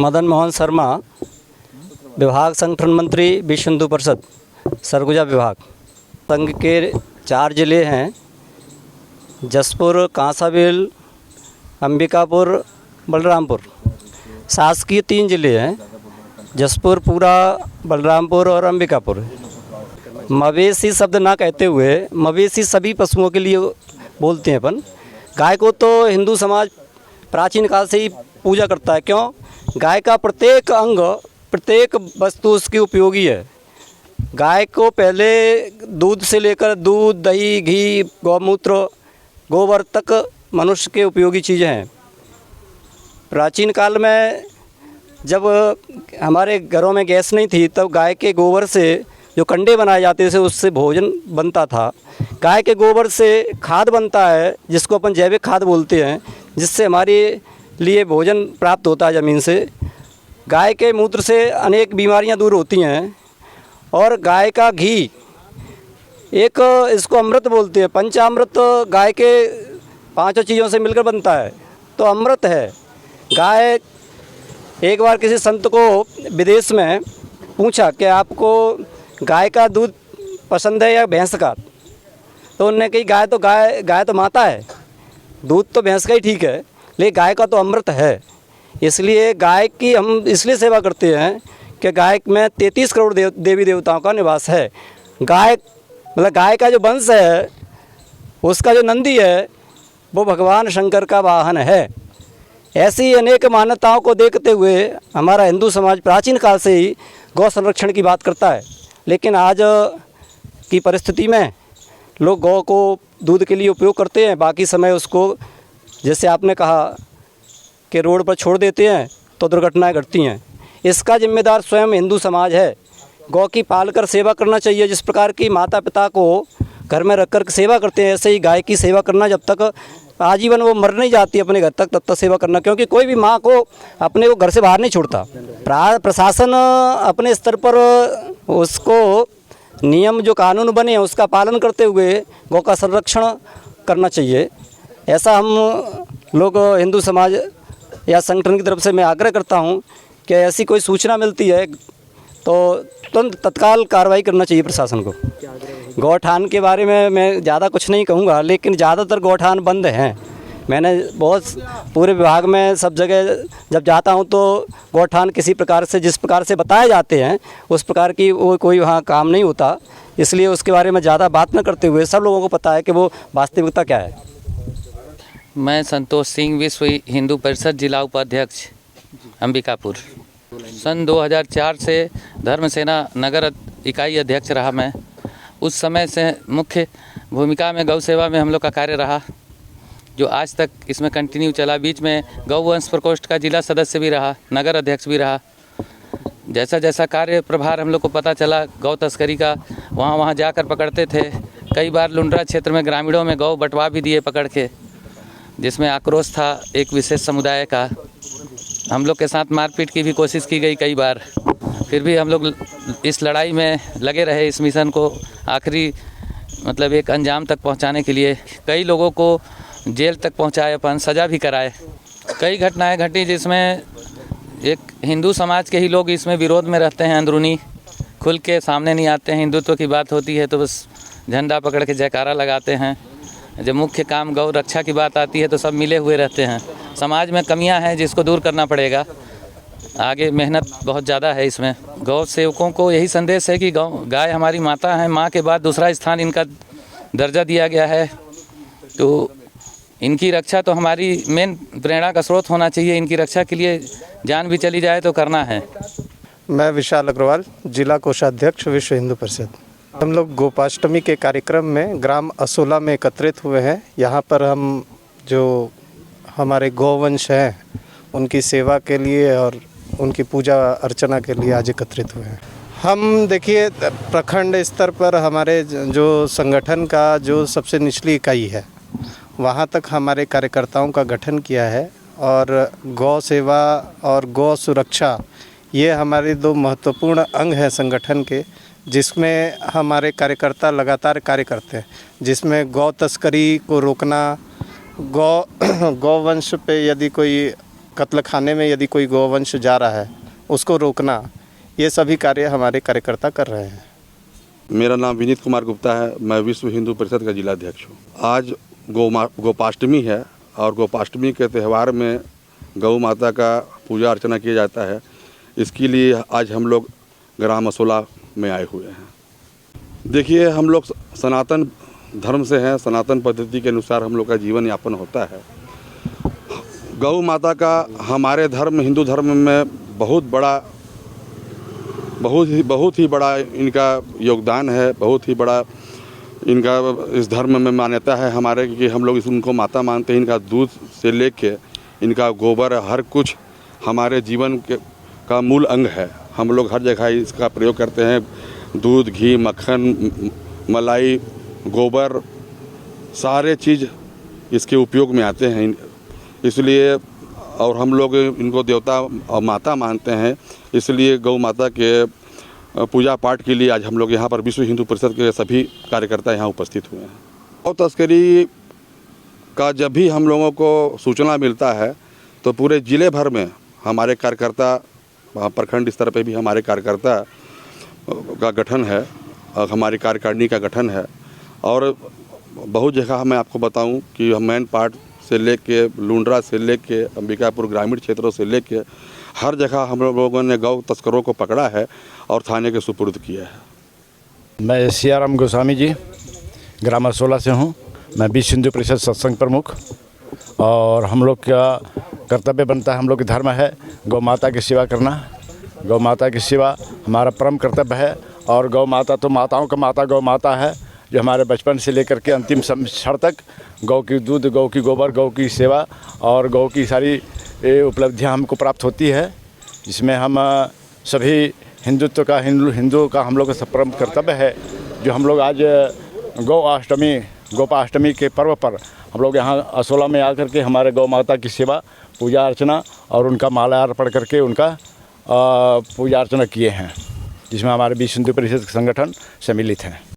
मदन मोहन शर्मा, विभाग संगठन मंत्री विश्व हिंदू परिषद, सरगुजा विभाग। संघ के 4 ज़िले हैं, जसपुर, कांसाबेल, अंबिकापुर, बलरामपुर। शासकीय 3 ज़िले हैं, जसपुर, पूरा, बलरामपुर और अंबिकापुर। मवेशी शब्द ना कहते हुए मवेशी सभी पशुओं के लिए बोलते हैं अपन। गाय को तो हिंदू समाज प्राचीन काल से ही पूजा करता है। क्यों? गाय का प्रत्येक अंग, प्रत्येक वस्तु उसकी उपयोगी है। गाय को पहले दूध से लेकर दूध, दही, घी, गौमूत्र, गोबर तक मनुष्य के उपयोगी चीज़ें हैं। प्राचीन काल में जब हमारे घरों में गैस नहीं थी, तब गाय के गोबर से जो कंडे बनाए जाते थे उससे भोजन बनता था। गाय के गोबर से खाद बनता है, जिसको अपन जैविक खाद बोलते हैं, जिससे हमारे लिए भोजन प्राप्त होता है ज़मीन से। गाय के मूत्र से अनेक बीमारियां दूर होती हैं। और गाय का घी, एक इसको अमृत बोलते हैं। पंचामृत गाय के 5 चीज़ों से मिलकर बनता है, तो अमृत है गाय। एक बार किसी संत को विदेश में पूछा कि आपको गाय का दूध पसंद है या भैंस का, तो उन्होंने कही गाय तो माता है, दूध तो भैंस का ही ठीक है, लेकिन गाय का तो अमृत है। इसलिए गाय की हम इसलिए सेवा करते हैं कि गाय में 33 करोड़ देवी देवताओं का निवास है। गाय मतलब गाय का जो वंश है, उसका जो नंदी है, वो भगवान शंकर का वाहन है। ऐसी अनेक मान्यताओं को देखते हुए हमारा हिंदू समाज प्राचीन काल से ही गौ संरक्षण की बात करता है। लेकिन आज की परिस्थिति में लोग गौ को दूध के लिए उपयोग करते हैं, बाकी समय उसको, जैसे आपने कहा कि रोड पर छोड़ देते हैं तो दुर्घटनाएं घटती हैं। इसका जिम्मेदार स्वयं हिंदू समाज है। गौ की पाल कर सेवा करना चाहिए। जिस प्रकार की माता पिता को घर में रख कर सेवा करते हैं, ऐसे ही गाय की सेवा करना। जब तक आजीवन वो मर नहीं जाती अपने घर तक, तब तक सेवा करना। क्योंकि कोई भी माँ को अपने को घर से बाहर नहीं छोड़ता। प्रशासन अपने स्तर पर उसको नियम जो कानून बने उसका पालन करते हुए गौ का संरक्षण करना चाहिए। ऐसा हम लोग हिंदू समाज या संगठन की तरफ से मैं आग्रह करता हूँ कि ऐसी कोई सूचना मिलती है तो तुरंत तत्काल कार्रवाई करना चाहिए प्रशासन को। गौठान के बारे में मैं ज़्यादा कुछ नहीं कहूँगा, लेकिन ज़्यादातर गौठान बंद हैं। मैंने बहुत पूरे विभाग में सब जगह जब जाता हूँ तो गौठान किसी प्रकार से, जिस प्रकार से बताए जाते हैं उस प्रकार की वो कोई वहाँ काम नहीं होता। इसलिए उसके बारे में ज़्यादा बात न करते हुए सब लोगों को पता है कि वो वास्तविकता क्या है। मैं संतोष सिंह, विश्व हिंदू परिषद जिला उपाध्यक्ष, अंबिकापुर। सन 2004 से धर्म सेना नगर इकाई अध्यक्ष रहा मैं। उस समय से मुख्य भूमिका में गौ सेवा में हम लोग का कार्य रहा, जो आज तक इसमें कंटिन्यू चला। बीच में गौवंश प्रकोष्ठ का जिला सदस्य भी रहा, नगर अध्यक्ष भी रहा। जैसा जैसा कार्य प्रभार हम लोग को पता चला गौ तस्करी का, वहाँ जाकर पकड़ते थे। कई बार लुंड्रा क्षेत्र में ग्रामीणों में गौ बंटवा भी दिए पकड़ के, जिसमें आक्रोश था एक विशेष समुदाय का। हम लोग के साथ मारपीट की भी कोशिश की गई कई बार। फिर भी हम लोग इस लड़ाई में लगे रहे, इस मिशन को आखिरी मतलब एक अंजाम तक पहुंचाने के लिए। कई लोगों को जेल तक पहुंचाए, अपन सज़ा भी कराए। कई घटनाएं घटी जिसमें एक हिंदू समाज के ही लोग इसमें विरोध में रहते हैं, अंदरूनी खुल के सामने नहीं आते हैं। हिंदुत्व की बात होती है तो बस झंडा पकड़ के जयकारा लगाते हैं। जब मुख्य काम गौ रक्षा की बात आती है तो सब मिले हुए रहते हैं। समाज में कमियां हैं जिसको दूर करना पड़ेगा। आगे मेहनत बहुत ज़्यादा है इसमें। गौ सेवकों को यही संदेश है कि गाय हमारी माता है, माँ के बाद दूसरा स्थान इनका दर्जा दिया गया है। तो इनकी रक्षा तो हमारी मेन प्रेरणा का स्रोत होना चाहिए। इनकी रक्षा के लिए जान भी चली जाए तो करना है। मैं विशाल अग्रवाल, जिला कोषाध्यक्ष, विश्व हिंदू परिषद। हम लोग गोपाष्टमी के कार्यक्रम में ग्राम असोला में एकत्रित हुए हैं। यहाँ पर हम जो हमारे गौवंश हैं उनकी सेवा के लिए और उनकी पूजा अर्चना के लिए आज एकत्रित हुए हैं। हम देखिए, प्रखंड स्तर पर हमारे जो संगठन का जो सबसे निचली इकाई है वहाँ तक हमारे कार्यकर्ताओं का गठन किया है। और गौ सेवा और गौ सुरक्षा ये हमारे 2 महत्वपूर्ण अंग हैं संगठन के, जिसमें हमारे कार्यकर्ता लगातार कार्य करते हैं। जिसमें गौ तस्करी को रोकना, गौवंश पे यदि कोई कत्ल खाने में यदि कोई गौवंश जा रहा है उसको रोकना, ये सभी कार्य हमारे कार्यकर्ता कर रहे हैं। मेरा नाम विनीत कुमार गुप्ता है। मैं विश्व हिंदू परिषद का जिलाध्यक्ष हूँ। आज गोपाष्टमी है और गोपाष्टमी के त्यौहार में गौ माता का पूजा अर्चना किया जाता है। इसके लिए आज हम लोग ग्राम असोला में आए हुए हैं। देखिए, हम लोग सनातन धर्म से हैं, सनातन पद्धति के अनुसार हम लोग का जीवन यापन होता है। गौ माता का हमारे धर्म, हिंदू धर्म में बहुत ही बड़ा इनका योगदान है, बहुत ही बड़ा इनका इस धर्म में मान्यता है हमारे कि हम लोग इनको माता मानते हैं। इनका दूध से लेके इनका गोबर, हर कुछ हमारे जीवन का मूल अंग है। हम लोग हर जगह इसका प्रयोग करते हैं। दूध, घी, मक्खन, मलाई, गोबर, सारे चीज़ इसके उपयोग में आते हैं। इसलिए और हम लोग इनको देवता और माता मानते हैं। इसलिए गौ माता के पूजा पाठ के लिए आज हम लोग यहाँ पर विश्व हिंदू परिषद के सभी कार्यकर्ता यहाँ उपस्थित हुए हैं। गौ तस्करी का जब भी हम लोगों को सूचना मिलता है तो पूरे ज़िले भर में हमारे कार्यकर्ता, प्रखंड स्तर पे भी हमारे कार्यकर्ता का गठन है, हमारी कार्यकारिणी का गठन है। और बहुत जगह मैं आपको बताऊं कि मैन पार्ट से लेके लुंड्रा से लेके अंबिकापुर ग्रामीण क्षेत्रों से लेके हर जगह हम लोगों ने गौ तस्करों को पकड़ा है और थाने के सुपुर्द किया है। मैं सियाराम गोस्वामी जी ग्राम असोला से हूँ। मैं विश्व हिंदू परिषद सत्संग प्रमुख। और हम लोग का कर्तव्य बनता है, हम लोग का धर्म है गौ माता की सेवा करना। गौ माता की सेवा हमारा परम कर्तव्य है। और गौ माता तो माताओं का माता गौ माता है, जो हमारे बचपन से लेकर के अंतिम क्षण तक गौ की दूध, गौ की गोबर, गौ की सेवा और गौ की सारी उपलब्धियां हमको प्राप्त होती है। जिसमें हम सभी हिंदुओं का हम लोग का परम कर्तव्य है, जो हम लोग आज गोपाष्टमी के पर्व पर हम लोग यहाँ असोला में आकर के हमारे गौ माता की सेवा, पूजा अर्चना और उनका माला अर्पण करके उनका पूजा अर्चना किए हैं, जिसमें हमारे विश्व हिंदू परिषद संगठन सम्मिलित हैं।